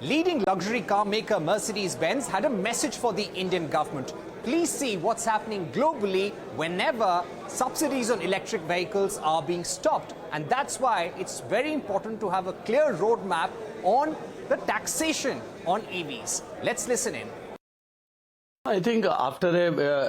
Leading luxury car maker Mercedes-Benz had a message for the Indian government. Please see what's happening globally whenever subsidies on electric vehicles are being stopped. And that's why it's very important to have a clear roadmap on the taxation on EVs. Let's listen in. I think after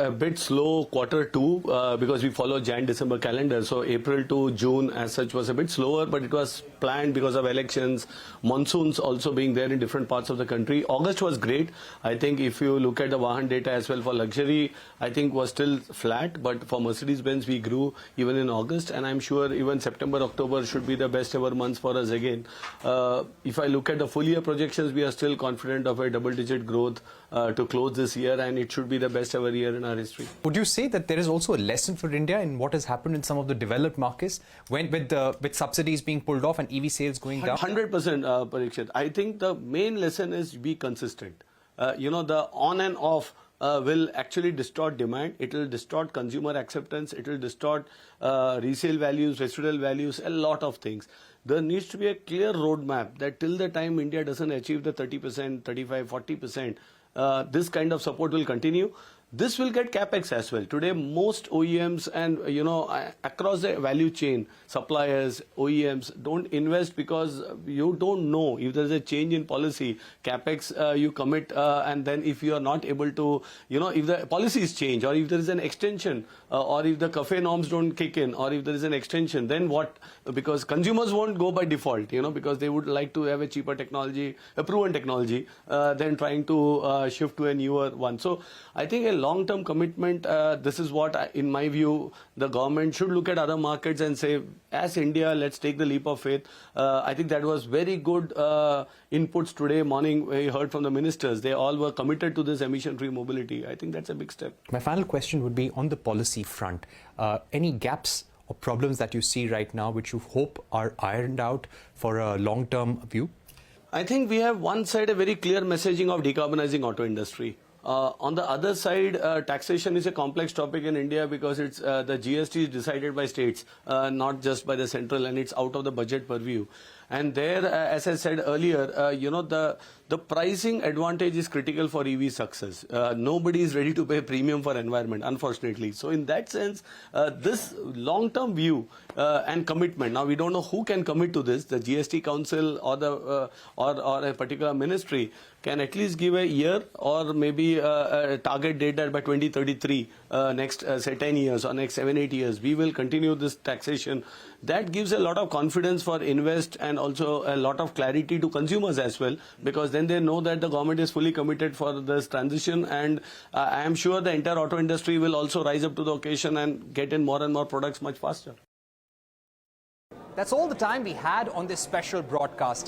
a bit slow Q2, because we follow Jan-December calendar, so April to June as such was a bit slower, but it was planned because of elections, monsoons also being there in different parts of the country. August was great. I think if you look at the Vahan data as well for luxury, I think was still flat, but for Mercedes-Benz we grew even in August, and I'm sure even September, October should be the best ever months for us again. If I look at the full year projections, we are still confident of a double-digit growth to close this year, and it should be the best ever year in our history. Would you say that there is also a lesson for India in what has happened in some of the developed markets with subsidies being pulled off and EV sales going down? 100%, Parikshit. I think the main lesson is be consistent. The on and off will actually distort demand. It will distort consumer acceptance. It will distort resale values, residual values, a lot of things. There needs to be a clear roadmap that till the time India doesn't achieve the 30%, 35%, 40%, this kind of support will continue. This will get capex as well. Today, most OEMs and across the value chain, suppliers, OEMs don't invest because you don't know if there is a change in policy. Capex you commit, and then if you are not able to, if the policies change, or if there is an extension, or if the CAFE norms don't kick in, or if there is an extension, then what? Because consumers won't go by default, because they would like to have a cheaper technology, a proven technology, than trying to shift to a newer one. So I think a long-term commitment, this is what, in my view, the government should look at other markets and say, as India, let's take the leap of faith. I think that was very good inputs today morning. We heard from the ministers. They all were committed to this emission-free mobility. I think that's a big step. My final question would be on the policy front. Any gaps or problems that you see right now which you hope are ironed out for a long-term view? I think we have one side a very clear messaging of decarbonizing auto industry. On the other side, taxation is a complex topic in India because it's the GST is decided by states, not just by the central, and it's out of the budget purview. And there, as I said earlier, the pricing advantage is critical for EV success. Nobody is ready to pay premium for environment, unfortunately. So in that sense, this long-term view and commitment. Now we don't know who can commit to this. The GST Council or the or a particular ministry can at least give a year or maybe a target date that by 2033, next say 10 years or next 7-8 years, we will continue this taxation. That gives a lot of confidence for invest and also a lot of clarity to consumers as well, because then they know that the government is fully committed for this transition, and I am sure the entire auto industry will also rise up to the occasion and get in more and more products much faster. That's all the time we had on this special broadcast.